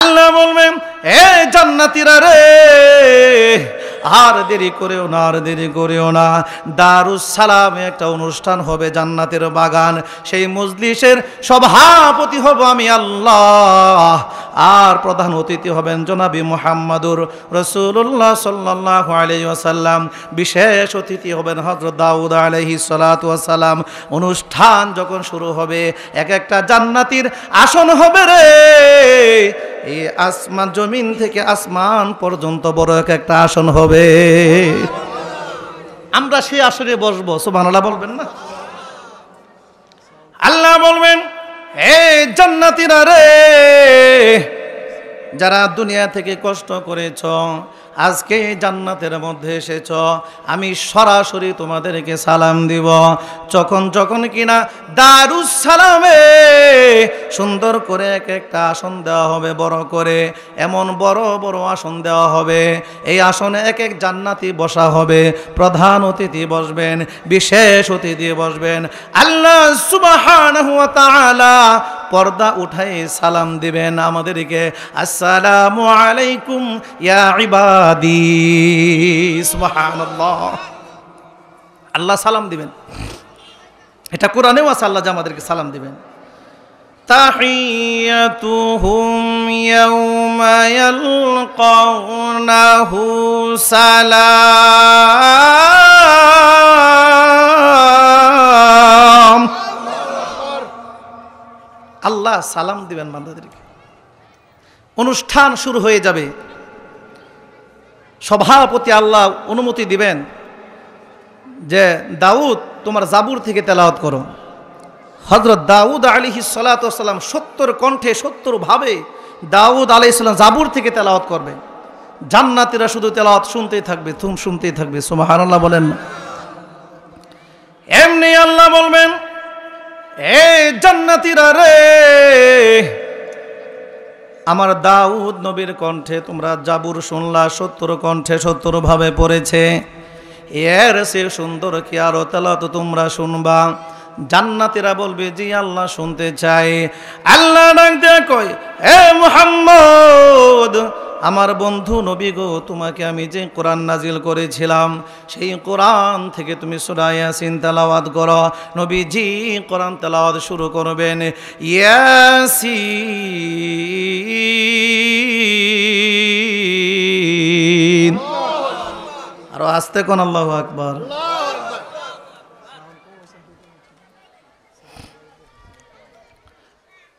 আল্লাহ বলবেন, এ জান্নাতীরা রে, আর দেরি করেও না, আর দেরি করেও না। দারুস সালামে একটা অনুষ্ঠান হবে, জান্নাতের বাগান। সেই মজলিসের সভাপতি হব আমি আল্লাহ, আর প্রধান অতিথি হবেন জনাবি মুহাম্মাদুর রাসূলুল্লাহ সাল্লাল্লাহু আলাইহি ওয়াসাল্লাম। বিশেষ অতিথি হবেন হযরত দাউদ আলাইহিস সালাতু ওয়াস সালাম। অনুষ্ঠান যখন শুরু হবে, এক একটা জান্নাতীর আসন হবে রে, এই আসমান, জমিন থেকে আসমান পর্যন্ত বড় একটা আসন হবে। আমরা সেই আসনে বসবো। সুবহানাল্লাহ বলবেন না? আল্লাহ বলবেন, হে জান্নাতীরা রে, যারা দুনিয়া থেকে কষ্ট করেছ, আজকে জান্নাতের মধ্যে এসেছ, আমি সরাসরি তোমাদেরকে সালাম দিব। যখন কিনা দারুস সালামে সুন্দর করে এক একটা আসন দেওয়া হবে, বড় করে, এমন বড় বড় আসন দেওয়া হবে। এই আসনে এক এক জান্নাতি বসা হবে, প্রধান অতিথি বসবেন, বিশেষ অতিথি বসবেন। আল্লাহ সুবহানাহু ওয়া তাআলা পর্দা উঠাই সালাম দিবেন আমাদেরকে, আসসালামু আলাইকুম ইয়া ইবাদি। সুবহানাল্লাহ, আল্লাহ সালাম দিবেন। এটা কোরআনেও আছে, আল্লাহ যে আমাদেরকে সালাম দিবেন। তাহিয়াতুহুম ইয়াওমা ইয়ালকাউনাহু সালাম। আল্লাহ সালাম দিবেন বান্দাদেরকে। অনুষ্ঠান শুরু হয়ে যাবে। সভাপতি আল্লাহ অনুমতি দিবেন যে দাউদ তোমার জাবুর থেকে তেলাওয়াত করো। হযরত দাউদ আলাইহিস সালাতু ওয়াস সালাম 70 কণ্ঠে 70 ভাবে দাউদ আলাইহিস সালাম জাবুর থেকে তেলাওয়াত করবে। জান্নাতীরা শুধু তেলাওয়াত শুনতেই থাকবে, শুনতেই থাকবে। সুবহানাল্লাহ বলেন না? এমনি আল্লাহ বলবেন, এ জান্নাতীরা রে, আমার দাউদ নবীর কণ্ঠে তোমরা জাবুর শুনলা, 70 কণ্ঠে 70 ভাবে পড়েছে। এর সে সুন্দর কি আরো তেলাওয়াত তোমরা শুনবা? জান্নাতীরা বলবে, জি আল্লাহ শুনতে চাই। আল্লাহ ডাক দিয়ে কয়, হে মুহাম্মদ, আমার বন্ধু নবী গো, তোমাকে আমি যে কোরআন নাজিল করেছিলাম, সেই কোরআন থেকে তুমি সূরা ইয়াসিন তেলাওয়াত করো। নবীজি কোরআন তেলাওয়াত শুরু করবেন। ইয়াসিন, আরো আস্তে কোন, আল্লাহু আকবার।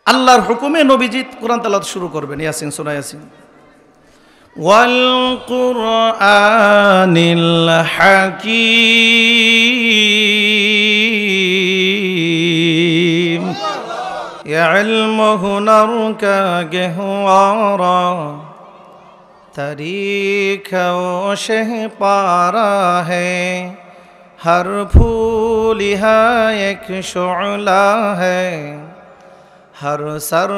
আল্লাহর হুকুমে নবীজি কোরআন তেলাওয়াত শুরু করবেন। ইয়াসিন, সূরা ইয়াসিন। ওয়াল কুরআনিল হাকীম ইলমুহু নারকা গহওয়ারা तरीक़ा शह पारा है हर फूल यहाँ एक शुअला है हर सर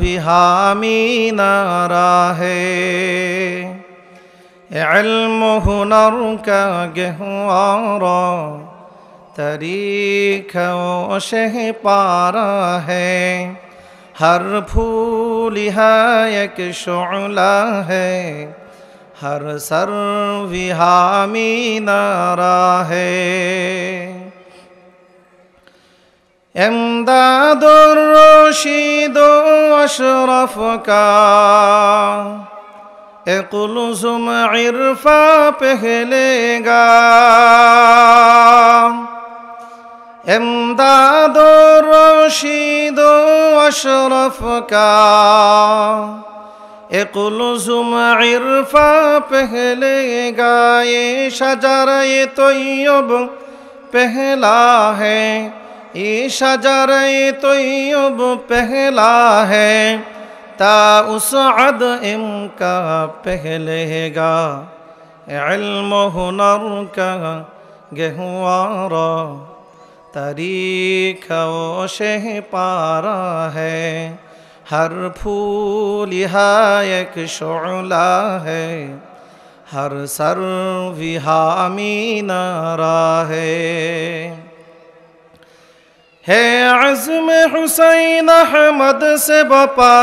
विहामी नारा है इल्म हुनर का गहवारा तरीक़ा शह पारा है हर फूल यहाँ एक शुअला है हर सर विहामी नारा है इमदादुर रशीद अशरफ का कुलुज़ुम इरफा पहलेगा इमदादुर रशीद अशरफ का कुलुज़ुम इरफा पहलेगा ये शजर-ए तय्यब पहला है ये शजर-ए तय्यब पहला है ता उसअद इनका पहलेगा इल्म हुनर का गहवारा तरीक़ा शह पारा है हर फूल यहाँ एक शुअला है हर सर विहामी नारा है अज़्म हुसैन अहमद से बपा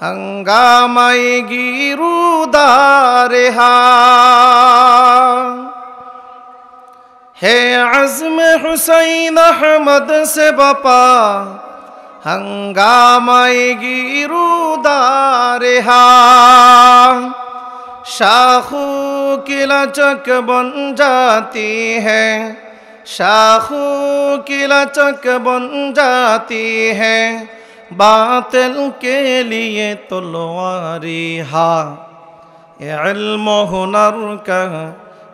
हंगामाए गिरूदारे है अज़्म हुसैन अहमद से बपा हंगामाए गिरूदारे शाखों की लचक बन जाती है, शाखों की लचक बन जाती है, बातिल के लिए तलवारी हा इल्म हुनर का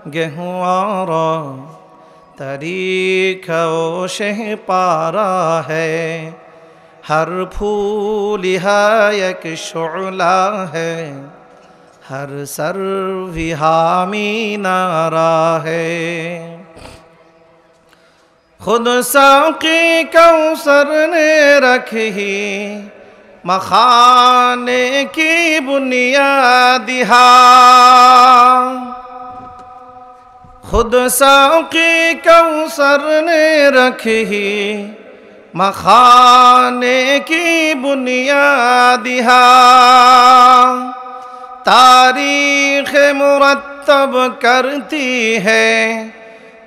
गहवारा तरीक़ा शह पारा है, हर फूल एक शुअला है, हर सर विहामी नारा है। खुद साक़ी कौसर ने रखी मखाने की बुनियादी खुद साक़ी कौसर ने रखी मखाने की बुनियादी तारीख़ मुरत्तब करती है,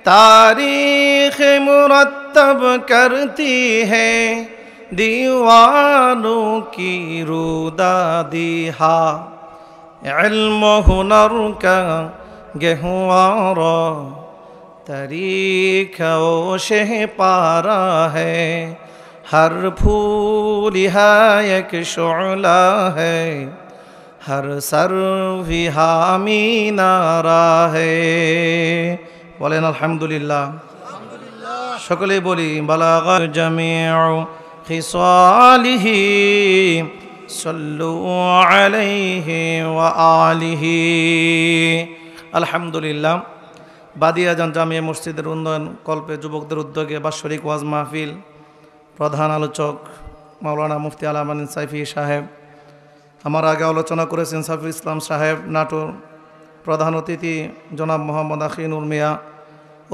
तारीख़ मुरत्तब करती है, दीवानों की रूदादी इल्म हुनर का गहवारा तरीक़ा शह पारा है, हर फूल एक शुअला है, हर सर विहामी नारा है। बोलेन अल्हम्दुलिल्लाह। सकले बोली बलागा जमीउ खिसालिही सल्लु अलैहि व आलिहि। अल्हम्दुलिल्लाह। बादियाजान জামিয়া মসজিদের উন্নয়ন কল্পে যুবকদের উদ্যোগে বাৎসরিক ওয়াজ মাহফিল, প্রধান আলোচক মাওলানা মুফতি আল-আমান সাইফি সাহেব, আমার আগে আলোচনা করেছেন সাইফুল ইসলাম সাহেব নাটোর, প্রধান অতিথি জনাব মোহাম্মদ আখিনুর মিয়া,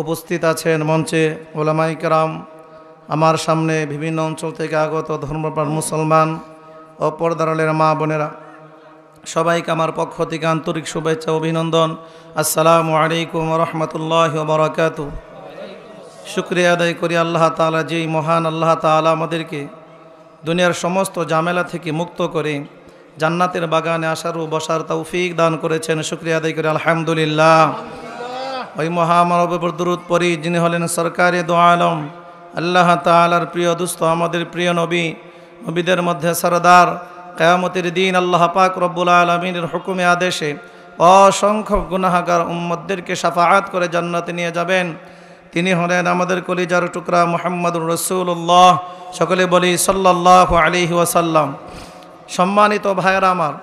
উপস্থিত আছেন মঞ্চে ওলামায়ে কেরাম, আমার সামনে বিভিন্ন অঞ্চল থেকে আগত ধর্মপ্রাণ মুসলমান ও পর্দার আড়ালের মা বোনেরা, সবাইকে আমার পক্ষ থেকে আন্তরিক শুভেচ্ছা অভিনন্দন। আসসালামু আলাইকুম ওয়া রাহমাতুল্লাহি ওয়া বারাকাতুহু। শুকরিয়া আদায় করি আল্লাহ তাআলা, যেই মহান আল্লাহ তাআলা আমাদেরকে দুনিয়ার সমস্ত ঝামেলা থেকে মুক্ত করে জান্নাতের বাগানে আসার ও বসার তৌফিক দান করেছেন। শুকরিয়া আদায় করি আলহামদুলিল্লাহ। ওই মহামানবের উপর দরুদ পড়ি যিনি হলেন সরকারে দো আলম, আল্লাহ তাআলার প্রিয় দুস্থ, আমাদের প্রিয় নবী, নবীদের মধ্যে সরদার, কিয়ামতের দিন আল্লাহ পাক রব্বুল আলামিনের হুকুমে আদেশে অসংখ্য গুনাহগার উম্মতদেরকে শাফাআত করে জান্নাতে নিয়ে যাবেন। তিনি হলেন আমাদের কলিজার টুকরা মুহাম্মদুর রাসূলুল্লাহ। সকলে বলি সাল্লাল্লাহু আলাইহি ওয়াসাল্লাম। সম্মানিত ভাইয়েরা আমার,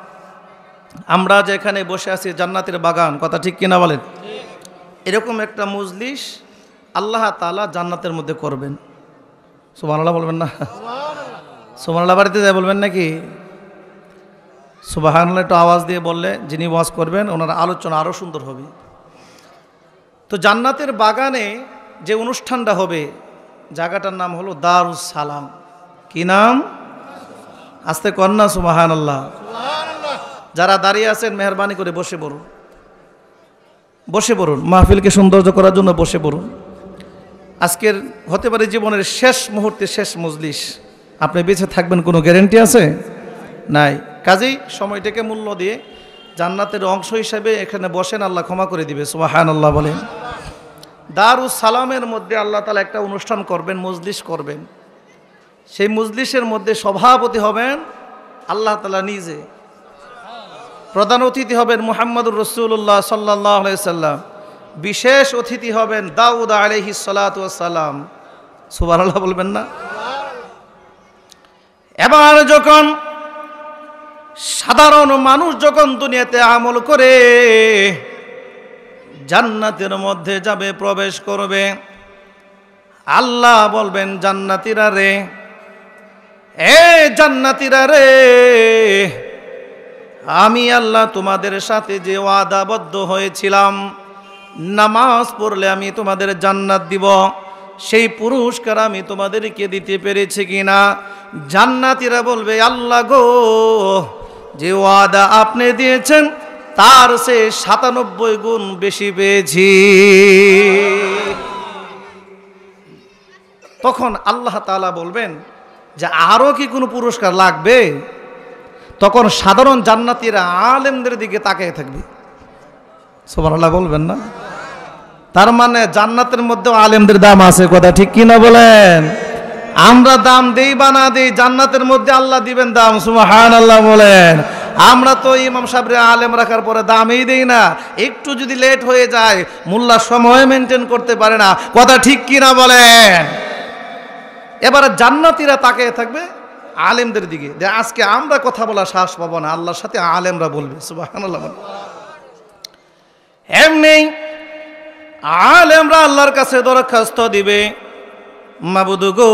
আমরা যেখানে বসে আছি জান্নাতের বাগান, কথা ঠিক কিনা বলেন? এরকম একটা মজলিস আল্লাহ তাআলা জান্নাতের মধ্যে করবেন। সুবহানাল্লাহ বলবেন না? সুবহানাল্লাহ বাড়িতে যায় বলবেন নাকি? সুবহানাল্লাহ একটু আওয়াজ দিয়ে বললে যিনি ওয়াজ করবেন ওনার আলোচনা আরও সুন্দর হবে। তো জান্নাতের বাগানে যে অনুষ্ঠানটা হবে, জায়গাটার নাম হলো দারুস সালাম। কি নাম? আস্তে কন্যা সুবহানাল্লাহ। যারা দাঁড়িয়ে আছেন মেহরবানি করে বসে পড়ুন, বসে পড়ুন, মাহফিলকে সৌন্দর্য করার জন্য বসে পড়ুন। আজকের হতে পারে জীবনের শেষ মুহূর্তে শেষ মজলিস, আপনি বেঁচে থাকবেন কোনো গ্যারেন্টি আছে? নাই। কাজেই সময়টাকে মূল্য দিয়ে জান্নাতের অংশ হিসেবে এখানে বসেন, আল্লাহ ক্ষমা করে দিবে। সুবহানাল্লাহ বলেন। দারুস সালামের মধ্যে আল্লাহ তাআলা একটা অনুষ্ঠান করবেন, মজলিস করবেন। সেই মজলিসের মধ্যে সভাপতি হবেন আল্লাহ তাআলা নিজে, প্রধান অতিথি হবেন মুহাম্মদুর রাসূলুল্লাহ সাল্লাল্লাহু আলাইহি সাল্লাম, বিশেষ অতিথি হবেন দাউদ আলাইহিস সালাতু ওয়াস সালাম। সুবহানাল্লাহ বলবেন না? এবার যখন সাধারণ মানুষ যখন দুনিয়াতে আমল করে জান্নাতের মধ্যে যাবে, প্রবেশ করবে, আল্লাহ বলবেন জান্নাতীরা রে, এ জান্নাতীরা রে, আমি আল্লাহ তোমাদের সাথে যে ওয়াদাবদ্ধ হয়েছিলাম, নামাজ পড়লে আমি তোমাদের জান্নাত দিব, সেই পুরস্কার আমি তোমাদেরকে দিতে পেরেছি কিনা? জান্নাতীরা বলবে আল্লাহ গো, যে ওয়াদা আপনি দিয়েছেন তার সে 97 গুণ বেশি পেয়েছি। তখন আল্লাহ তাআলা বলবেন যে আরো কি কোনো পুরস্কার লাগবে? তখন সাধারণ জান্নাতীরা আলেমদের দিকে তাকিয়ে থাকবে। সুবহানাল্লাহ বলবেন না? তার মানে জান্নাতের মধ্যেও আলেমদের দাম আছে, কথা ঠিক কিনা বলেন? আমরা দাম দেই বা না দেই, জান্নাতের মধ্যে আল্লাহ দিবেন দাম। সুবহানাল্লাহ বলেন। আমরা তো ইমাম সাহেবরে আলেম রাখার পরে দামই দেই না, একটু যদি লেট হয়ে যায় মোল্লা সময় মেনটেন করতে পারে না, কথা ঠিক কিনা বলেন? এবারে জান্নাতীরা তাকিয়ে থাকবে আলেমদের দিকে, যে আজকে আমরা কথা বলা সাহস পাবো না, আল্লাহর সাথে আলেমরা বলবে। সুবহানাল্লাহ। এমনি আলেমরা আল্লাহর কাছে দরখাস্ত দিবে, মাবুদ গো,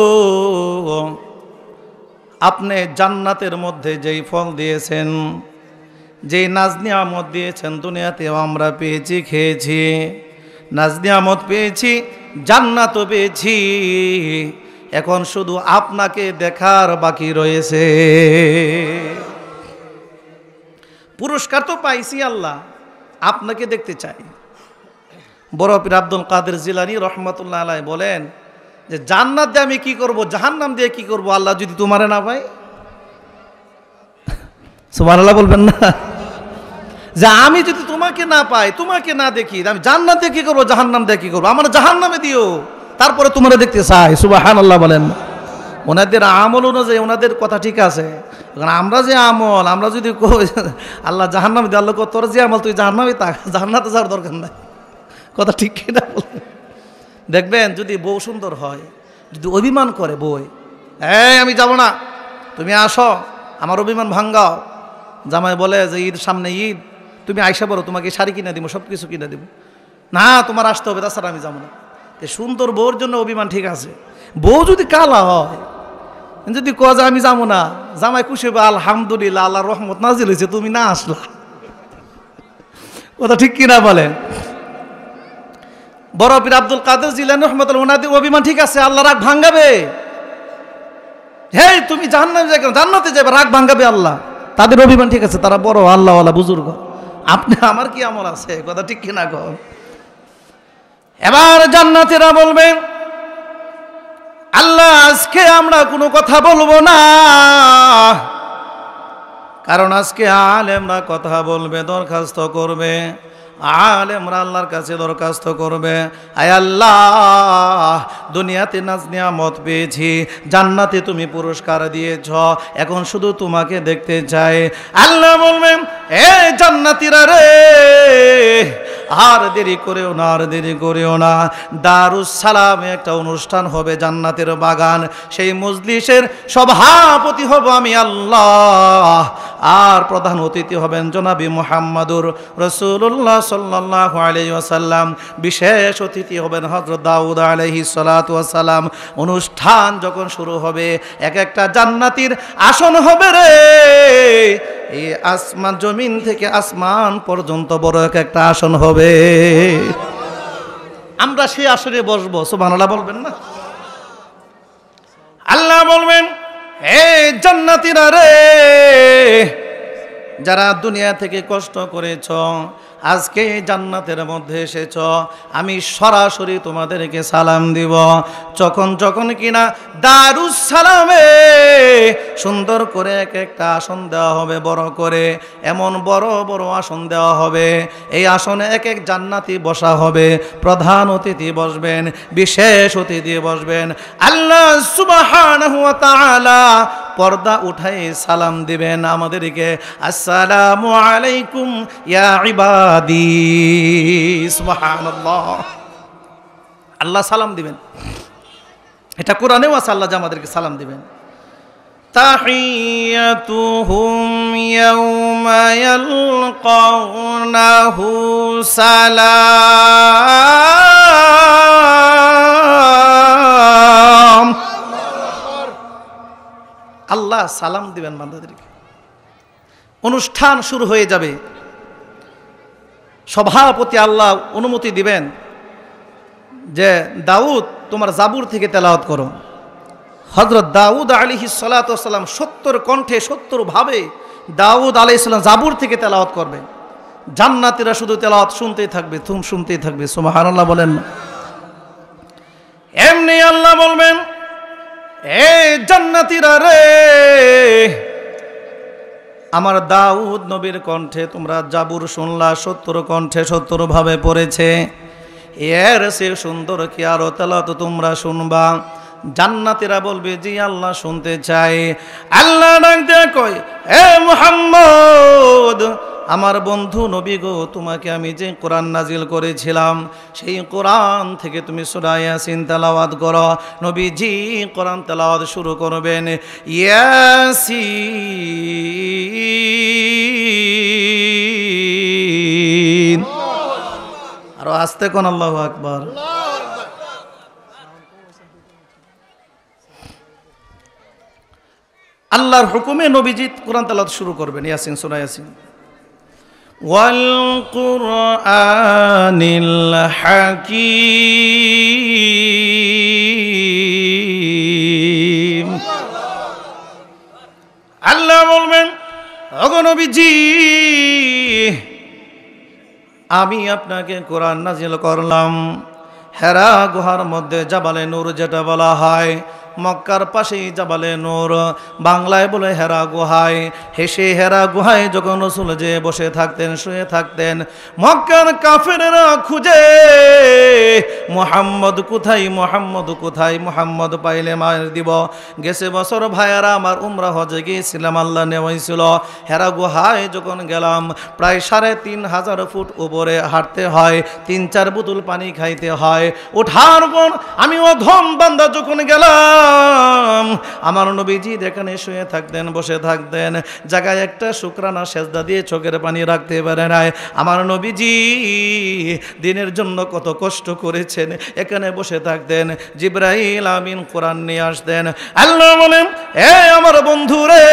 আপনি জান্নাতের মধ্যে যেই ফল দিয়েছেন, যেই নাজ নিয়ামত দিয়েছেন, দুনিয়াতেও আমরা পেয়েছি, খেয়েছি, নাজ নিয়ামত পেয়েছি, জান্নাতও পেয়েছি, এখন শুধু আপনাকে দেখার বাকি রয়েছে। পুরস্কার তো পাইছি আল্লাহ, আপনাকে দেখতে চাই। বড় পীর আব্দুল কাদের জিলানী রহমতুল্লাহ আলাইহি বলেন যে জান্নাত দিয়ে আমি কি করব, জাহান্নাম দিয়ে কি করব আল্লাহ যদি তোমারে না পাই? সুবহানাল্লাহ বলবেন না? যে আমি যদি তোমাকে না পাই, তোমাকে না দেখি, আমি জান্নাত দিয়ে কি করব, জাহান্নাম দিয়ে কি করব? আমার জাহান্নামে দিও, তারপরে তোমারে দেখতে চাই। সুবহানাল্লাহ বলেন। ওনাদের আমল অনুযায়ী ওনাদের কথা ঠিক আছে, কারণ আমরা যে আমল, আমরা যদি আল্লাহ জাহান্নামে দিয়ে, আল্লাহ তোর যে আমল তুই জাহান্নামে থাক, জান্নাতে যাওয়ার দরকার নাই, কথা ঠিক কিনা বলেন? দেখবেন যদি বউ সুন্দর হয়, যদি অভিমান করে বই, আমি যাব না, তুমি আসো, আমার অভিমান ভাঙ্গাও। জামাই বলে যে ঈদ সামনে, ঈদ তুমি আইসা বলো, তোমাকে শাড়ি কিনে দিব, সব কিছু কিনে দিব, না তোমার আসতে হবে, তাছাড়া আমি যাবো না। সুন্দর বউর জন্য অভিমান ঠিক আছে। বউ যদি কালা হয়, যদি কয় যে আমি যাবো না, জামাই খুশি হবে, আলহামদুলিল্লাহ আল্লাহর রহমত নাজিল হয়েছে, তুমি না আসলা, কথা ঠিক কিনা বলেন? বড় পীর আব্দুল কাদের জিলানী রহমাতুল্লাহ ওনাদের অভিমান ঠিক আছে, আল্লাহ রাগ ভাঙ্গাবে। হেই তুমি জাহান্নামে যাবে, জান্নাতে যাবে, রাগ ভাঙ্গাবে আল্লাহ। তাদের অভিমান ঠিক আছে, তারা বড় আল্লাহওয়ালা বুজুর্গ। আপনি আমার কি আমল আছে, কথা ঠিক কিনা কর? এবার জান্নাতীরা বলবেন আল্লাহ আজকে আমরা কোনো কথা বলবো না, কারণ আজকে আলেমরা কথা বলবে, দরখাস্ত করবে, আলেমরা আল্লাহর কাছে দরখাস্ত করবে, আয় আল্লাহ দুনিয়াতে নাজ নিয়ামত পেয়েছি, জান্নাতে তুমি পুরস্কার দিয়েছ, এখন শুধু তোমাকে দেখতে চাই। আল্লাহ বলবেন এ জান্নাতীরা রে, আর দেরি করেও না, আর দেরি করেও না, দারুস সালামে একটা অনুষ্ঠান হবে, জান্নাতের বাগান, সেই মজলিসের সভাপতি হব আমি আল্লাহ, আর প্রধান অতিথি হবেন জনাবি মুহাম্মাদুর রাসূলুল্লাহ সাল্লাল্লাহু আলাইহি ওয়াসাল্লাম, বিশেষ অতিথি হবেন হযরত দাউদ আলাইহিস সালাতু ওয়াস সালাম। অনুষ্ঠান যখন শুরু হবে, এক একটা জান্নাতীর আসন হবে রে, এই আসমান, জমিন থেকে আসমান পর্যন্ত বড় এক একটা আসন হবে, আমরা সেই আসনে বসবো। সুবহানাল্লাহ বলবেন না? আল্লাহ বলবেন হে জান্নাতীরা রে, যারা দুনিয়া থেকে কষ্ট করেছ, আজকে জান্নাতের মধ্যে এসেছ, আমি সরাসরি তোমাদেরকে সালাম দিব। যখন কিনা দারুস সালামে সুন্দর করে এক একটা আসন দেওয়া হবে, বড় করে, এমন বড় বড় আসন দেওয়া হবে, এই আসনে এক এক জান্নাতি বসা হবে, প্রধান অতিথি বসবেন, বিশেষ অতিথি বসবেন। আল্লাহ সুবহানাহু ওয়া তাআলা পর্দা উঠাই সালাম দিবেন আমাদেরকে, আসসালামু আলাইকুম ইয়া ইবাদি। সুবহানাল্লাহ, আল্লাহ সালাম দিবেন, এটা কোরআনেও আছে, আল্লাহ যে আমাদেরকে সালাম দিবেন। তাহিয়াতুহুম ইয়াওমা ইয়ালকাউনাহু সালাম। আল্লাহ সালাম দিবেন বান্দাদেরকে। অনুষ্ঠান শুরু হয়ে যাবে, সভাপতি আল্লাহ অনুমতি দিবেন যে দাউদ তোমার জাবুর থেকে তেলাওয়াত করো। হযরত দাউদ আলাইহিস সালাতু ওয়াস সালাম 70 কণ্ঠে 70 ভাবে দাউদ আলাইহিস সালাম জাবুর থেকে তেলাওয়াত করবে, জান্নাতীরা শুধু তেলাওয়াত শুনতেই থাকবে, শুনতেই থাকবে। সুবহানাল্লাহ বলেন না? এমনি আল্লাহ বলবেন, এ জান্নাতীরা রে, আমার দাউদ নবীর কণ্ঠে তোমরা জাবুর শুনলা, 70 কণ্ঠে 70 ভাবে পড়েছে, এর সে সুন্দর কি আরো তেলাওয়াত তোমরা শুনবা? জান্নাতীরা বলবে, জি আল্লাহ শুনতে চাই। আল্লাহ ডাক দিয়ে কয়, এ মুহাম্মদ, আমার বন্ধু নবী গো, তোমাকে আমি যে কোরআন নাজিল করেছিলাম সেই কোরআন থেকে তুমি সূরা ইয়াসিন তেলাওয়াত করো। নবীজি কোরআন তেলাওয়াত শুরু করবেন, ইয়াসিন। আরো আস্তে কোন আল্লাহু আকবার। আল্লাহর হুকুমে নবীজি কোরআন তেলাওয়াত শুরু করবেন, ইয়াসিন, সূরা ইয়াসিন। ওয়াল কুরআনিল হাকীম। আল্লাহ বলবেন, ওগো নবীজি, আমি আপনাকে কোরআন নাজিল করলাম হেরা গুহার মধ্যে জাবালে নূর যেটা বলা হয়, মক্কার পাশেই জাবালে নূর, বাংলায় বলে হেরা গুহায়। হেসে হেরা গুহায় যখন রাসূল যে বসে থাকতেন, শুয়ে থাকতেন, মক্কার কাফেররা খুঁজে মুহাম্মদ কোথায়, মুহাম্মদ কোথায়, মুহাম্মদ পাইলে মার দিব। গেছে বছর ভাইয়ারা আমার উমরা হজে গিয়েছিলাম, আল্লাহ নেওয়াইছিল। হেরা গুহায় যখন গেলাম, প্রায় 3500 ফুট উপরে হাঁটতে হয়, 3-4 বোতল পানি খাইতে হয়। ওঠার পর আমি অধম বান্দা যখন গেলাম, আমার নবীজি এখানে শুয়ে থাকতেন, বসে থাকতেন, জায়গায় একটা শুকরানা সেজদা দিয়ে চোখের পানি রাখতে পারে নাই। আমার নবীজি দিনের জন্য কত কষ্ট করেছেন, এখানে বসে থাকতেন, জিবরাইল আমিন কোরআন নিয়ে আসতেন। আল্লাহ বলেন, এ আমার বন্ধু রে,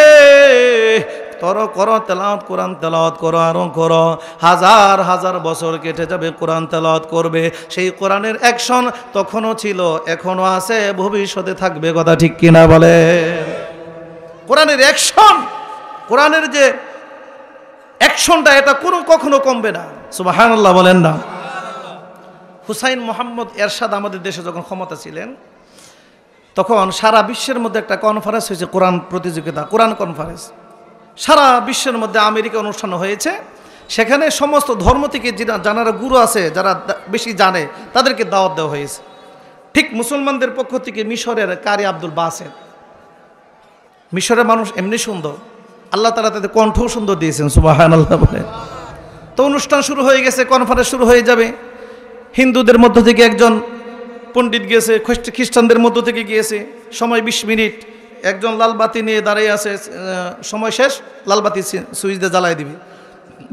তর করো তেলাওয়াত, কোরআন তেলাওয়াত করো, আরো করো। হাজার হাজার বছর কেটে যাবে, কোরআন তেলাওয়াত করবে। সেই কোরআনের অ্যাকশন তখনও ছিল, এখনো আছে, ভবিষ্যতে থাকবে। কথা ঠিক কিনা বলে? কোরআনের অ্যাকশন, কোরআনের যে অ্যাকশনটা, এটা কখনো কমবে না। সুবহানাল্লাহ বলেন না? হুসাইন মোহাম্মদ এরশাদ আমাদের দেশে যখন ক্ষমতা ছিলেন, তখন সারা বিশ্বের মধ্যে একটা কনফারেন্স হয়েছে, কোরআন প্রতিযোগিতা, কোরআন কনফারেন্স। সারা বিশ্বের মধ্যে আমেরিকা অনুষ্ঠান হয়েছে। সেখানে সমস্ত ধর্ম থেকে যারা গুরু আছে, যারা বেশি জানে, তাদেরকে দাওয়াত দেওয়া হয়েছে। ঠিক মুসলমানদের পক্ষ থেকে মিশরের কারি আব্দুল বাসেত, মিশরের মানুষ এমনি সুন্দর, আল্লাহ তাআলা তাদের কণ্ঠও সুন্দর দিয়েছেন। সুবহানাল্লাহ বলে। তো অনুষ্ঠান শুরু হয়ে গেছে, কনফারেন্স শুরু হয়ে যাবে। হিন্দুদের মধ্য থেকে একজন পণ্ডিত গিয়েছে, খ্রিস্টানদের মধ্য থেকে গিয়েছে। সময় 20 মিনিট, একজন লাল বাতি নিয়ে দাঁড়িয়ে আছে, সময় শেষ, লাল বাতি সুইচ দিয়ে জ্বালাই দিবে।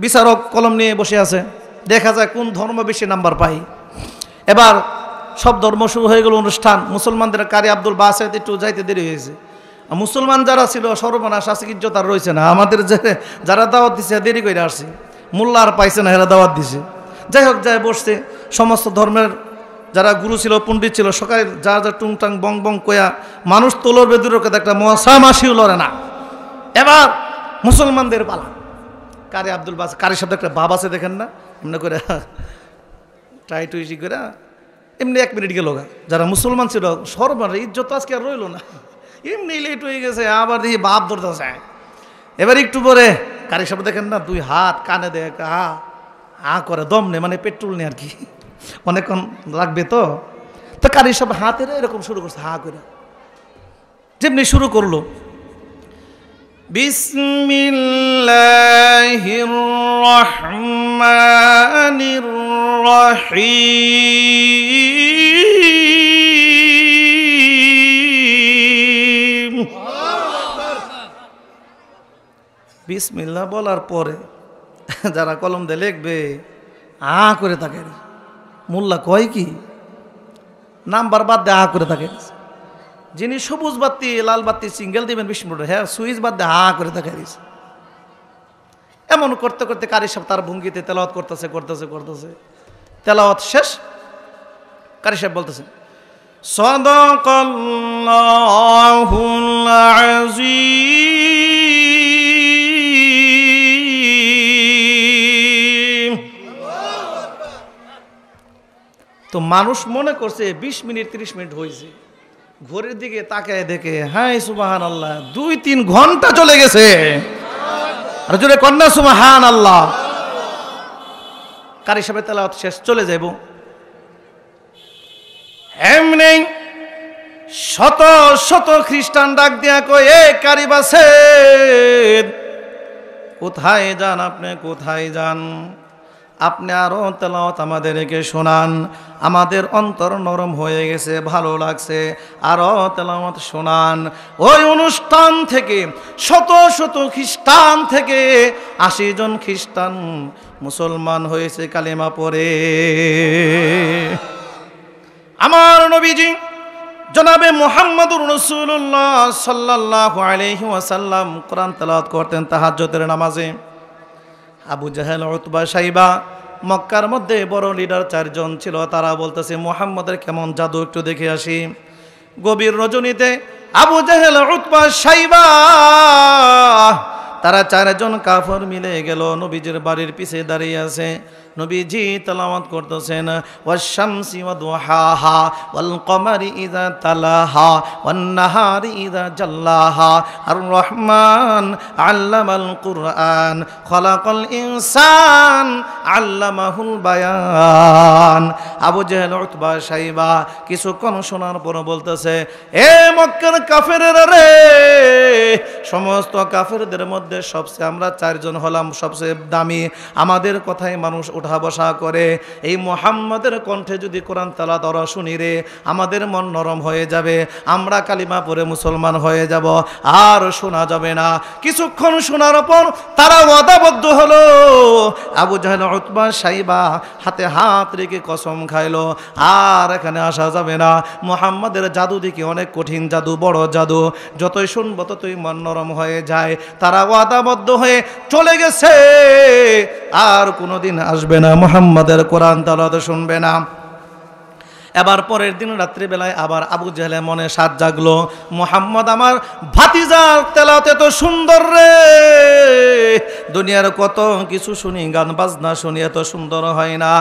বিচারক কলম নিয়ে বসে আছে, দেখা যায় কোন ধর্ম বেশি নাম্বার পাই। এবার সব ধর্ম শুরু হয়ে গেল অনুষ্ঠান। মুসলমানদের কারি আব্দুল বাসেত একটু যাইতে দেরি হয়েছে। মুসলমান যারা ছিল সর্বনাশ, আছে ইজ্জত আর রয়েছে না। আমাদের যারা দাওয়াত দিছে দেরি করে আসছে, মোল্লা আর পাইছে না, এরা দাওয়াত দিছে। যাই হোক, যায় বসছে। সমস্ত ধর্মের যারা গুরু ছিল, পণ্ডিত ছিল, সকালে যা যা টুংটাং বং বং কয়া মানুষ তো লড়বে, দূরকে একটা মশামাসিও লড়ে না। এবার মুসলমানদের পালা। কারি আব্দুল বাস, কারি শব্দ একটা বাব আছে, দেখেন না, এমনি করে টাই টুইসি করে এমনি 1 মিনিট গেল গা। যারা মুসলমান ছিল সর্বনাশ, ইজ্জত আজকে আর রইল না, এমনি লেট হয়ে গেছে। আবার দেখি বাপ ধরতে চায়। এবার একটু পরে কারি শব্দ দেখেন না, 2 হাত কানে দেখ, হা হা করে, দম নেই, মানে পেট্রোল নেই আর কি, অনেকক্ষণ লাগবে। তো কারি সব হাতের এরকম শুরু করছে, হা করে। যেমনি শুরু করলো, বিসমিল্লাহির রহমানির রহিম। বিসমিল্লাহ বলার পরে যারা কলম দিয়ে লিখবে আ করে থাকে, মোল্লা কয় কি নাম্বার বাদ দিয়ে আ করে থাকে। যিনি সবুজ বাতি লাল বাতি সিঙ্গেল দিবেন 20 মিনিট, হ্যাঁ সুইচ বাদ দিয়ে হা করে থাকে। এমন করতে করতে কারি সাহেব তার ভঙ্গিতে তেলাওয়াত করতেছে করতেছে করতেছে, তেলাওয়াত শেষ। কারি সাহেব বলতেছে, সাদাকাল্লাহুল আযীম। তো মানুষ মনে করছে 20 মিনিট 30 মিনিট হয়েছে, ঘড়ির দিকে তাকায় দেখে হাই সুবহানাল্লাহ 2-3 ঘন্টা চলে গেছে। আর জোরে কন্যা সুবহানাল্লাহ। কারি সাহেবের তেলাওয়াত শেষ, চলে যাইব। এমনি শত শত খ্রিস্টান ডাক দিয়া কয়, এ কারি বাসে কোথায় যান আপনি, কোথায় যান? আপনি আরো তেলাওয়াত আমাদেরকে শোনান, আমাদের অন্তর নরম হয়ে গেছে, ভালো লাগছে, আরো তেলাওয়াত শোনান। ওই অনুষ্ঠান থেকে শত শত খ্রিস্টান থেকে 80 জন খ্রিস্টান মুসলমান হয়েছে কালেমা পড়ে। আমার নবীজি জনাবে মুহাম্মদুর রাসূলুল্লাহ সাল্লাল্লাহু আলাইহি ওয়াসাল্লাম কোরআন তেলাওয়াত করতেন তাহাজ্জুদের নামাজে। আবু জাহেল, উতবা, শাইবা, মক্কার মধ্যে বড় লিডার 4 জন ছিল। তারা বলতেছে মুহাম্মদের কেমন জাদু একটু দেখে আসি। গভীর রজনীতে আবু জাহেল, উতবা, শাইবা তারা 4 জন কাফর মিলে গেল নবীজির বাড়ির পিছে দাঁড়িয়ে আছে। নবীজি তেলাওয়াত করতেছেন, ওয়াশ-শামসি ওয়া দুহাহা ওয়াল কমারি ইযা তালাহা ওয়ান নাহারি ইযা জাল্লাহা আর রহমান আল্লামাল কুরআন খলাকাল ইনসান আল্লামাহুল বায়ান। আবু জেহেল, উতবা, শাইবা কিছুক্ষণ শোনার পর বলতেছে, এ মক্কার কাফেরেরা রে, সমস্ত কাফেরদের মধ্যে সবচেয়ে আমরা 4 জন হলাম সবচেয়ে দামি, আমাদের কথায় মানুষ উঠা বসা করে। এই মুহাম্মাদের কণ্ঠে যদি কোরআন তেলাওয়াত ওরা শুনি রে, আমাদের মন নরম হয়ে যাবে, আমরা কালিমা পড়ে মুসলমান হয়ে যাব, আর শোনা যাবে না। কিছুক্ষণ শোনার পর তারা ওয়াদাবদ্ধ হলো। আবু জাহেল, উতবা, শাইবা হাতে হাত রেখে কসম খাইলো, আর এখানে আসা যাবে না। মুহাম্মাদের জাদু দেখি অনেক কঠিন জাদু, বড় জাদু, যতই শুনবো ততই মন নরম হয়ে যায়। তারা ওয়াদাবদ্ধ হয়ে চলে গেছে, আর কোনোদিন আসবে না, মুহাম্মাদের কোরআন তেলাওয়াত শুনবে না। এবার পরের দিন রাত্রিবেলায় আবার আবু জাহেলের মনে সাধ জাগলো, মুহাম্মদ আমার ভাতিজার তেলাওয়াত এত সুন্দর রে, দুনিয়ার কত কিছু শুনি, গান বাজনা শুনি, এত সুন্দর হয় না।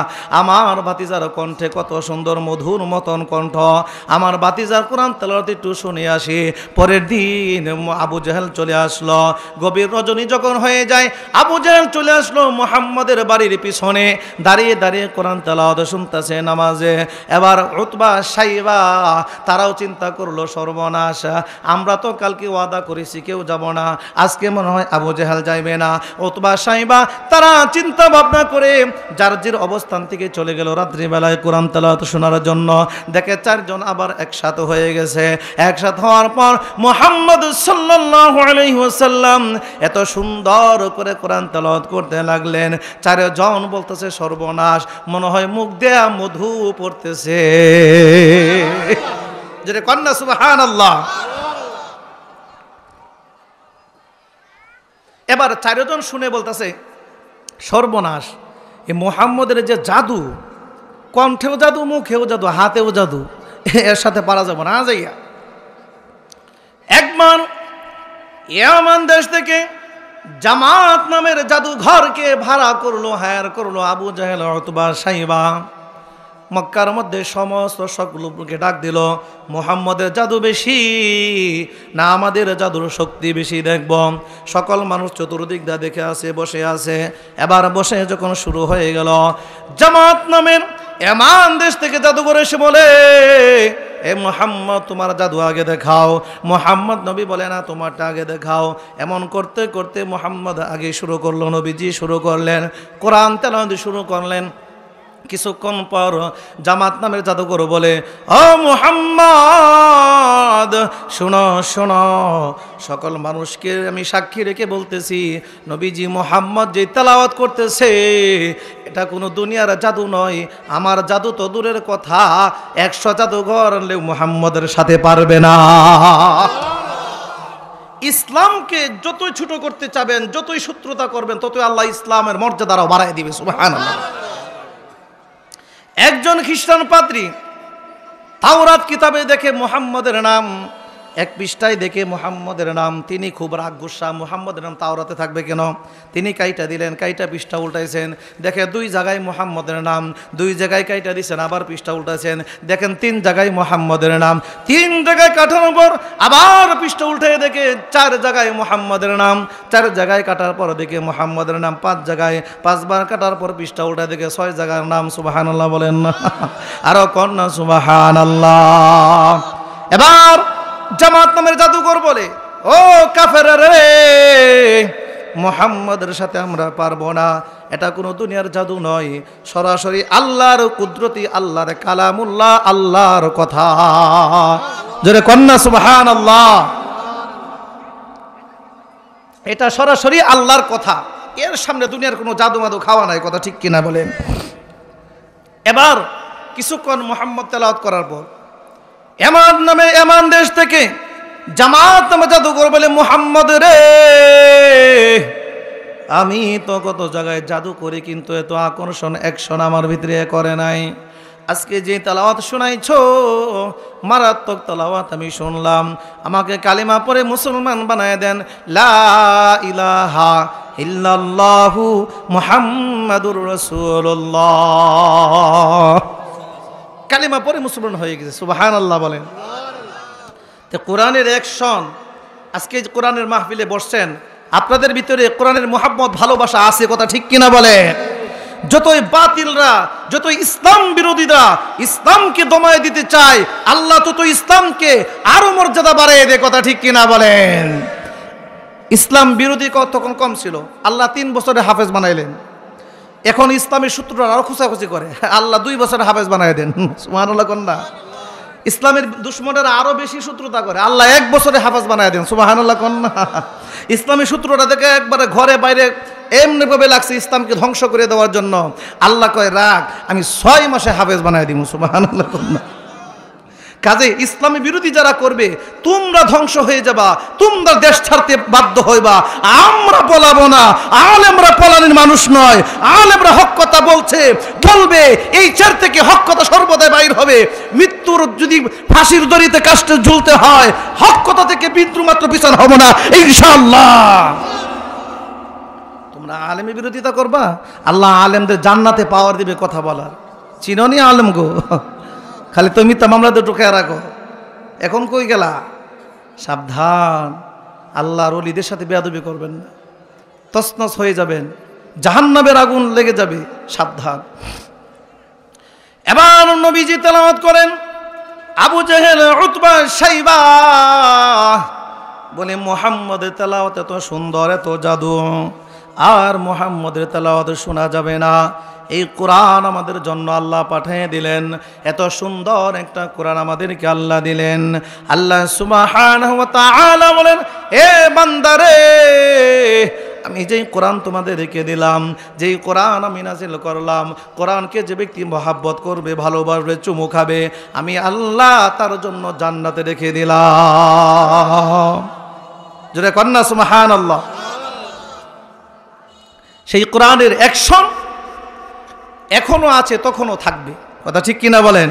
আমার ভাতিজার কণ্ঠে কত সুন্দর মধুর মতন কণ্ঠ, আমার ভাতিজার কোরআন তেলাওয়াত একটু শুনে আসি। পরের দিন আবু জাহেল চলে আসলো। গভীর রজনী যখন হয়ে যায়, আবু জাহেল চলে আসলো মুহাম্মদের বাড়ির পিছনে, দাঁড়িয়ে দাঁড়িয়ে কোরআন তেলাওয়াত শুনতেছে নামাজে। এবার উতবা, শাইবা তারাও চিন্তা করলো, সর্বনাশ, আমরা তো কালকে ওয়াদা করেছি কেউ যাব না, আজকে মনে হয় আবু জাহেল যাইবে না। উতবা, শাইবা তারা চিন্তা ভাবনা করে যার যার অবস্থান থেকে চলে গেল রাত্রিবেলায় কোরআন তেলাওয়াত শোনার জন্য। দেখে 4 জন আবার একসাথে হয়ে গেছে। একসাথে হওয়ার পর মুহাম্মদ সাল্লাল্লাহু আলাইহি ওয়াসাল্লাম এত সুন্দর করে কোরআন তেলাওয়াত করতে লাগলেন। 4 জন বলতেছে, সর্বনাশ, মনে হয় মুখ দেয়া মধু পড়তেছে। যেটা কন্যা সুবহানাল্লাহ। এবার 4 জন শুনে বলতেছে, সর্বনাশ, এই মুহাম্মদের যে জাদু, কণ্ঠেও জাদু, মুখেও জাদু, হাতেও জাদু, এর সাথে পারা যাব না। যাইয়া একবার ইয়ামান দেশ থেকে জামাত নামের জাদুঘরকে ভাড়া করলো, হায়ার করলো আবু জাহেল, উতবা, শাইবা। মক্কার মধ্যে সমস্ত সকলকে ডাক দিল, মুহাম্মদের জাদু বেশি না আমাদের জাদুর শক্তি বেশি দেখব। সকল মানুষ চতুর্দিক দা দেখে আছে, বসে আছে। এবার বসে যখন শুরু হয়ে গেল, জামাত নামের এমান দেশ থেকে জাদুঘর এসে বলে, এ মুহাম্মদ তোমার জাদু আগে দেখাও। মুহাম্মদ নবী বলে, না তোমারটা আগে দেখাও। এমন করতে করতে মুহাম্মদ আগে শুরু করলো, নবীজি শুরু করলেন, কোরআন তেলাওয়াত শুরু করলেন। কিছুক্ষণ পর জামাত নামের জাদুঘর বলে, ও মুহাম্মদ শোনো শোনো, সকল মানুষকে আমি সাক্ষী রেখে বলতেছি, নবীজি মুহাম্মদ যে তেলাওয়াত করতেছে এটা কোনো দুনিয়ার জাদু নয়, আমার জাদু তো দূরের কথা, 100 জাদুঘর আনলেও মুহাম্মদের সাথে পারবে না। ইসলামকে যতই ছোট করতে চাবেন, যতই শত্রুতা করবেন, ততই আল্লাহ ইসলামের মর্যাদা আরো বাড়ায় দিবে। সুবহানাল্লাহ। একজন খ্রিস্টান পাদ্রী তাওরাত কিতাবে দেখে মুহাম্মদের নাম, এক পৃষ্ঠায় দেখে মুহাম্মদের নাম, তিনি খুব রাগ গুসা, মুহাম্মদের নাম তাওরাতে থাকবে কেন? তিনি কাইটা দিলেন, কাইটা পৃষ্ঠা উল্টাইছেন, দেখে 2 জায়গায় মুহাম্মদের নাম, 2 জায়গায় কাইটা দিয়েছেন, আবার পৃষ্ঠা উল্টাইছেন, দেখেন 3 জায়গায় মুহাম্মদের নাম, 3 জায়গায় কাটার পর আবার পৃষ্ঠা উল্টে দেখে 4 জায়গায় মুহাম্মদের নাম, 4 জায়গায় কাটার পর দেখে মুহাম্মদের নাম 5 জায়গায়, 5 বার কাটার পর পৃষ্ঠা উল্টে দেখে 6 জায়গার নাম। সুবহানাল্লাহ বলেন না? আরো কন্যা সুবহানাল্লাহ। এবার জামাত নামের জাদুকর বলে, ও কাফেররা রে, মুহাম্মাদের সাথে আমরা পারবো না, এটা কোনো দুনিয়ার জাদু নয়, সরাসরি আল্লাহর কুদরতি, আল্লাহর কালামুল্লাহ, আল্লাহর কথা। জোরে কন্যা সুবহানাল্লাহ। এটা সরাসরি আল্লাহর কথা, এর সামনে দুনিয়ার কোনো জাদু মাদু খাওয়া নাই, কথা ঠিক কিনা বলেন? এবার কিছুক্ষণ মুহাম্মদ তেলাওয়াত করার পর এমান নামে এমান দেশ থেকে জামাত নামে জাদুকর বলে, মুহাম্মদ রে, আমি তো কত জায়গায় জাদু করি, কিন্তু এত আকর্ষণ অ্যাকশন আমার ভিতরে করে নাই। আজকে যে তেলাওয়াত শোনাইছো, মারাত্মক তেলাওয়াত আমি শুনলাম, আমাকে কালিমা পড়ে মুসলমান বানায় দেন। লা ইলাহা ইল্লাল্লাহু মুহাম্মাদুর রাসূলুল্লাহ। কালিমা পরে মুসলমান হয়ে গেছে। সুবহানাল্লাহ বলেন। তো কোরআনের অ্যাকশন, আজকে কোরআনের মাহফিলে বসছেন, আপনাদের ভিতরে কোরআনের মুহাব্বত, ভালোবাসা আছে, কথা ঠিক কিনা বলে? যতই বাতিলরা, যতই ইসলাম বিরোধীরা ইসলামকে দমায় দিতে চায়, আল্লাহ ততই ইসলামকে আরো মর্যাদা বাড়িয়ে দেয়, কথা ঠিক কিনা বলেন? ইসলাম বিরোধী তখন কম ছিল, আল্লাহ 3 বছরে হাফেজ বানাইলেন। এখন ইসলামের সূত্রটা আরো খুঁচাখুচি করে, আল্লাহ 2 বছরে হাফেজ বানাই দেন। সুবহানাল্লাহ কন্যা। ইসলামের দুশ্মনেরা আরো বেশি শত্রুতা করে, আল্লাহ 1 বছরে হাফেজ বানাই দেন। সুবহানাল্লাহ কন্যা। ইসলামের সূত্রটা দেখে একবারে ঘরে বাইরে এমনি ভাবে লাগছে ইসলামকে ধ্বংস করে দেওয়ার জন্য, আল্লাহ কয় রাগ, আমি 6 মাসে হাফেজ বানাই দিব। সুবহানাল্লাহ কন্যা। কাজে ইসলামী বিরোধী যারা করবে, তোমরা ধ্বংস হয়ে যাবা, তোমরা দেশ ছাড়তে বাধ্য হইবা। আমরা বলাবো না, আলেমরা পলানির মানুষ নয়, আলেমরা হক কথা বলবে, এই চের থেকে হক কথা সর্বদাই বাইর হবে। মৃত্যুর যদি ফাঁসির দড়িতে কাস্টে ঝুলতে হয়, হক কথা থেকে বিন্দু মাত্র পিছন হব না ইনশাআল্লাহ। তোমরা আলেমের বিরোধিতা করবা, আল্লাহ আলেমদের জান্নাতে পাওয়ার দিবে কথা বলার। চিননি আলেম গো, খালি তুমি তো মামলাতে ঢুকে রাখো, এখন কই গেলা? সাবধান, আল্লাহর ওলিদের সাথে বেয়াদবি করবেন না, তছনছ হয়ে যাবেন, জাহান্নামের আগুন লেগে যাবে, সাবধান। এবার নবীজি তেলাওয়াত করেন, আবু জেহেল, উতবা, শাইবা বলে, মুহাম্মদের তেলাওয়াত এত সুন্দর, এত জাদু, আর মুহাম্মদের তেলাওয়াত শোনা যাবে না। এই কোরআন আমাদের জন্য আল্লাহ পাঠিয়ে দিলেন, এত সুন্দর একটা কোরআন আমাদেরকে আল্লাহ দিলেন। আল্লাহ সুবহানাহু ওয়া তাআলা বলেন, এ বান্দারে, আমি যেই কোরআন তোমাদেরকে দিলাম, যেই কোরআন আমি নাজিল করলাম, কোরআনকে যে ব্যক্তি মহাব্বত করবে, ভালোবাসবে, চুমু খাবে, আমি আল্লাহ তার জন্য জান্নাতে রেখে দিলাম। জোরে কন্যা সুবহানাল্লাহ। সেই কোরআনের অ্যাকশন এখনো আছে, তখনও থাকবে, কথা ঠিক কিনা বলেন?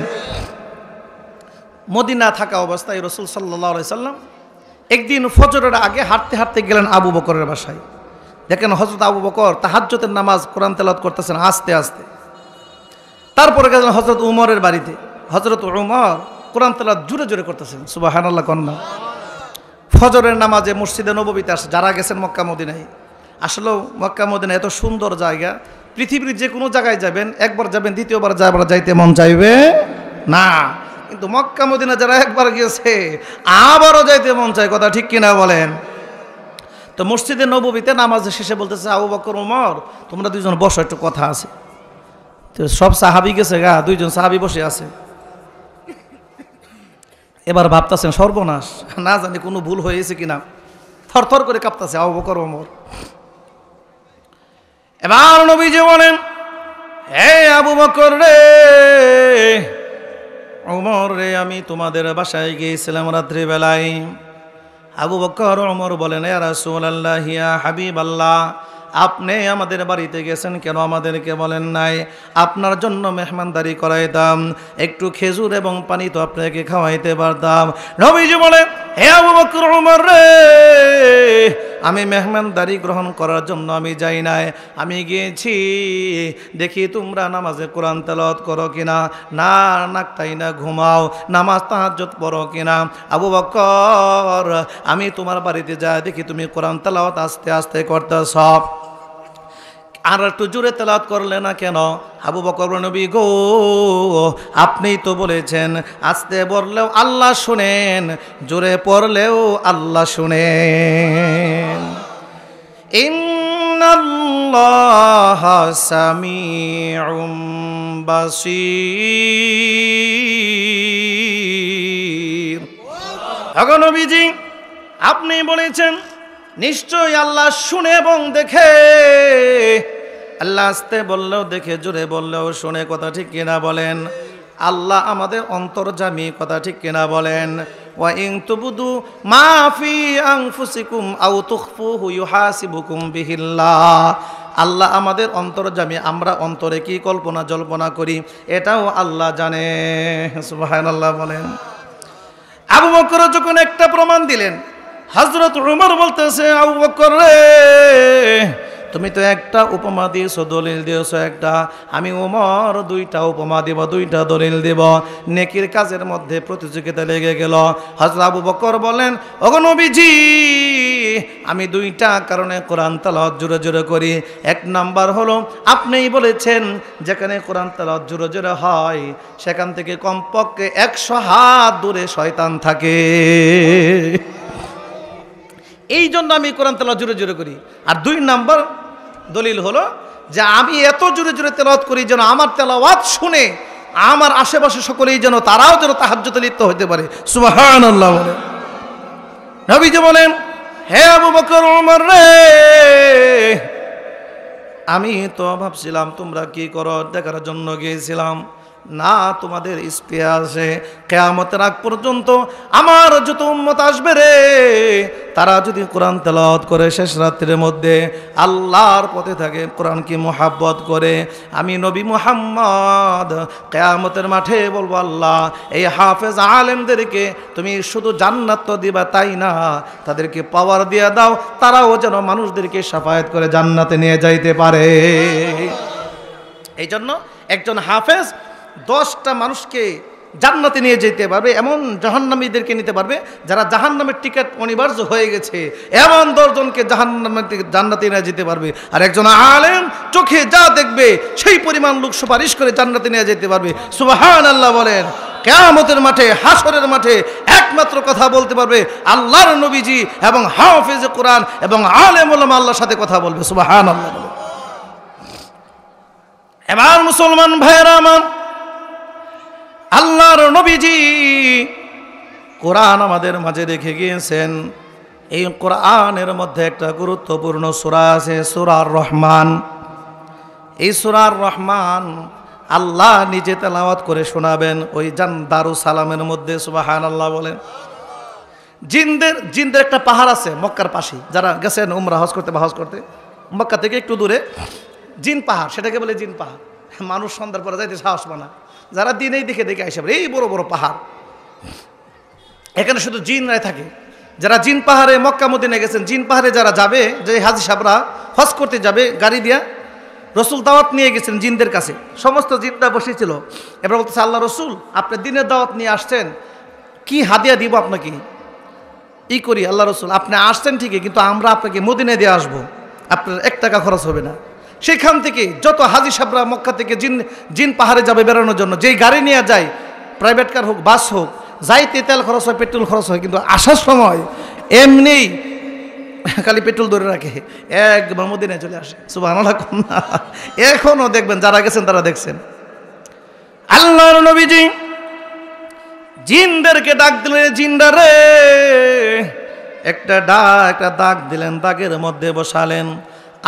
মদিনা থাকা অবস্থায় রাসূল সাল্লাল্লাহু আলাইহি সাল্লাম একদিন ফজরের আগে হাঁটতে হাঁটতে গেলেন আবু বকরের বাসায়। দেখেন হযরত আবু বকর তাহাজ্জুদের নামাজ কোরআন তেলাওয়াত করতেছেন আস্তে আস্তে। তারপরে গেলেন হযরত উমরের বাড়িতে, হযরত উমর কোরআন তেলাওয়াত জোরে জোরে করতেছেন। সুবহানাল্লাহ কন্যা। ফজরের নামাজে মসজিদে নববীতে আসে, যারা গেছেন মক্কা মদিনায়, আসলেও মক্কা মদিনা এত সুন্দর জায়গা, পৃথিবীর যে কোনো জায়গায় যাবেন, একবার যাবেন, দ্বিতীয়বার যাইতে মন চাইবে না, কিন্তু মক্কা মদিনা যারা একবার গিয়েছে আবারও যাইতে মন চায়, কথা ঠিক কিনা বলেন? তো মসজিদে নববীতে নামাজ শেষে বলতেছে, আবু বকর, ওমর, তোমরা 2 জন বসো, একটু কথা আছে। তো সব সাহাবী গেছে গা, 2 জন সাহাবী বসে আছে। এবার ভাবতেছেন সর্বনাশ, না জানি কোনো ভুল হয়েছে কিনা, থরথর করে কাঁপতেছে আবু বকর, ওমর। এবার নবীজি বলেন, হে আবু বকর রে, ওমর রে, আমি তোমাদের বাসায় গিয়েছিলাম রাত্রি বেলায়। আবু বকর ওমর বলেন, ইয়া রাসূলুল্লাহ, ইয়া হাবিবাল্লাহ, আপনি আমাদের বাড়িতে গেছেন কেন, আমাদেরকে বলেন নাই? আপনার জন্য মেহমানদারি করাইতাম, একটু খেজুর এবং পানি তো আপনাকে খাওয়াইতে পারতাম। নবীজি বলেন, হে আবু বকর ওমর রে, আমি মেহমানদারি গ্রহণ করার জন্য আমি যাই নাই, আমি গিয়েছি দেখি তোমরা নামাজে কোরআন তেলাওয়াত করো কিনা, না নাকটাই না ঘুমাও, নামাজ তাহাজ্জুদ পড়ো কিনা। আবু বকর, আমি তোমার বাড়িতে যাই দেখি তুমি কোরআন তেলাওয়াত আস্তে আস্তে করতেছ, আর একটু জোরে তেলাওয়াত করলে না কেন? আবু বকর নবী গো, আপনিই তো বলেছেন আস্তে পড়লেও আল্লাহ শুনেন, জোরে পড়লেও আল্লাহ শুনেন। ইন্নাল্লাহা সামিউম বাসীর। তখন নবীজি আপনি বলেছেন নিশ্চয়ই আল্লাহ শুনে এবং দেখে। আল্লাহ আস্তে বললেও দেখে, জোরে বললেও শুনে, কথা ঠিক কিনা বলেন? আল্লাহ আমাদের অন্তর্যামী, কথা ঠিক কিনা বলেন? ওয়া ইন তুবদু মা ফি আনফুসিকুম আও তুখফুহু ইউহাসিবুকুম বিহিল্লাহ। আল্লাহ আমাদের অন্তর্যামী, আমরা অন্তরে কি কল্পনা জল্পনা করি এটাও আল্লাহ জানে। সুবহানাল্লাহ বলেন। আবু বকর যখন একটা প্রমাণ দিলেন, হযরত উমর বলতেছে আবু বকর রে, তুমি তো একটা উপমা দিয়েছো, দলিল দিয়েছো একটা, আমি ওমর দুইটা উপমা দিব, দুইটা দলিল দিব। নেকির কাজের মধ্যে প্রতিযোগিতা লেগে গেল। হযরত আবু বকর বলেন, ওগো নবীজি, আমি দুইটা কারণে কোরআন তেলাওয়াত জোরে জোরে করি। এক নাম্বার হলো আপনিই বলেছেন যেখানে কোরআন তেলাওয়াত জোরে জোরে হয় সেখান থেকে কমপক্ষে 100 হাত দূরে শয়তান থাকে, এই জন্য আমি কোরআন তেলাওয়াত জোরে জোরে করি। আর 2 নাম্বার দলিল হলো যে আমি এত জোরে জোরে তেলাওয়াত করি যেন আমার তেলাওয়াত শুনে আমার আশেপাশে সকলেই যেন তারাও যেন তাহাজ্জুদে লিপ্ত হতে পারে। সুবহানাল্লাহ বলেন। নবীজি বলেন, হে আবু বকর ওমর রে, আমি তো ভাবছিলাম তোমরা কি করো দেখার জন্য গিয়েছিলাম, না তোমাদের স্পৃহা আছে কিয়ামতের আগ পর্যন্ত আমার যত উম্মত আসবে রে, তারা যদি কোরআন তেলাওয়াত করে শেষ রাত্রির মধ্যে আল্লাহর পথে থাকে, কোরআনকে মুহাব্বত করে, আমি নবী মুহাম্মদ কিয়ামতের মাঠে বলবো, আল্লাহ এই হাফেজ আলেমদেরকে তুমি শুধু জান্নাত তো দিবা তাই না, তাদেরকে পাওয়ার দিয়ে দাও, তারাও যেন মানুষদেরকে শাফায়াত করে জান্নাতে নিয়ে যাইতে পারে। এই জন্য একজন হাফেজ 10টা মানুষকে জান্নাতে নিয়ে যেতে পারবে, এমন জাহান্নামীদেরকে নিতে পারবে যারা জাহান্নামের টিকিট অনিবার্য হয়ে গেছে, এমন 10 জনকে জান্নাতে নিয়ে যেতে পারবে। আর একজন আলেম চোখে যা দেখবে সেই পরিমাণ লোক সুপারিশ করে জান্নাতে নিয়ে যেতে পারবে। সুবহানাল্লাহ বলেন। কিয়ামতের মাঠে, হাসরের মাঠে একমাত্র কথা বলতে পারবে আল্লাহর নবীজি এবং হাফেজ কোরআন এবং আলেম ওলামা আল্লাহর সাথে কথা বলবে। সুবহানাল্লাহ বলেন। এবার মুসলমান ভাইয়েরা আমার, আল্লাহর নবীজি কোরআন আমাদের মাঝে রেখে গিয়েছেন। এই কোরআনের মধ্যে একটা গুরুত্বপূর্ণ সূরা আছে, সূরা রহমান। এই সূরা রহমান আল্লাহ নিজে তেলাওয়াত করে শোনাবেন ওই দারুস সালামের মধ্যে। সুবহানাল্লাহ বলেন। জিনদের একটা পাহাড় আছে মক্কার পাশে, যারা গেছেন উমরা হজ করতে বা হজ করতে, মক্কা থেকে একটু দূরে জিন পাহাড়, সেটাকে বলে জিন পাহাড়। মানুষ সন্ধ্যার পরে যাইতে সাহস পায় না, যারা দিনেই দেখে দেখে আসে এই বড় বড় পাহাড়, এখানে শুধু জিনরাই থাকে। যারা জিন পাহাড়ে মক্কা মদিনায় গেছেন, জিন পাহাড়ে যারা যাবে, যে হাজি সাহেবরা হজ করতে যাবে গাড়ি দিয়া, রসুল দাওয়াত নিয়ে গেছেন জিনদের কাছে, সমস্ত জিনরা বসেছিল। এবার বলতেছে, আল্লাহ রসুল আপনি দিনের দাওয়াত নিয়ে আসছেন, কি হাদিয়া দিব আপনাকে? ই করি, আল্লাহ রসুল আপনি আসছেন ঠিকই, কিন্তু আমরা আপনাকে মদিনায় দিয়ে আসবো, আপনার 1 টাকা খরচ হবে না। সেখান থেকে যত হাজি সাহেবরা মক্কা থেকে জিন পাহাড়ে যাবে বেড়ানোর জন্য, যেই গাড়ি নিয়ে যায়, প্রাইভেট কার হোক বাস হোক, যাইতে তেল খরচ হয়, পেট্রোল খরচ হয়, কিন্তু আসার সময় এমনি খালি পেট্রোল ধরে রাখে, একবার মদিনায় চলে আসে। সুবহানাল্লাহ। এখনো দেখবেন যারা গেছেন তারা দেখছেন। আল্লাহর নবীজি জিনদেরকে ডাক দিলেন, জিনরা রে, একটা দাগ দিলেন, দাগের মধ্যে বসালেন।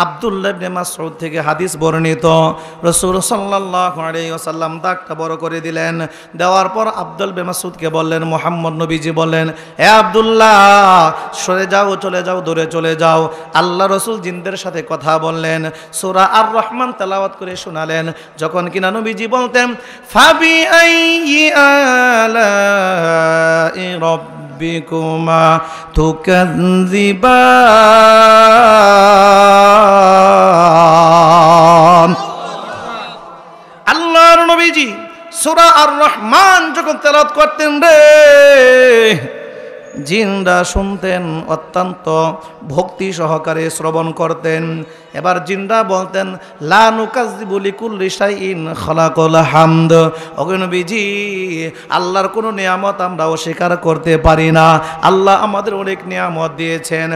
আব্দুল্লাহ ইবনে মাসউদ থেকে হাদিস বর্ণিত, রাসূল সাল্লাল্লাহু আলাইহি ওয়াসাল্লাম দাগটা বড় করে দিলেন। দেওয়ার পর আব্দুল ইবনে মাসউদকে বললেন, মুহাম্মদ নবীজি বললেন, হে আব্দুল্লাহ সরে যাও, চলে যাও, দূরে চলে যাও। আল্লাহ রাসূল জিনদের সাথে কথা বললেন, সূরা আর রহমান তেলাওয়াত করে শোনালেন। যখন কিনা নবীজি বলতেন, ফাবি আইয়ি আলাই রাব্বিকুমা তুকাযযিবান। আল্লাহর নবীজি সূরা আর রহমান যখন তেলাওয়াত করতেন রে, জিনরা শুনতেন, অত্যন্ত ভক্তি সহকারে শ্রবণ করতেন। এবার জিনরা বলতেন লা নুকাযযিবু লিকুল্লি শাইইন খালাকাল হামদ। ওগো নবীজি, আল্লাহর কোনো নিয়ামত আমরা অস্বীকার করতে পারি না। আল্লাহ আমাদের অনেক নিয়ামত দিয়েছেন।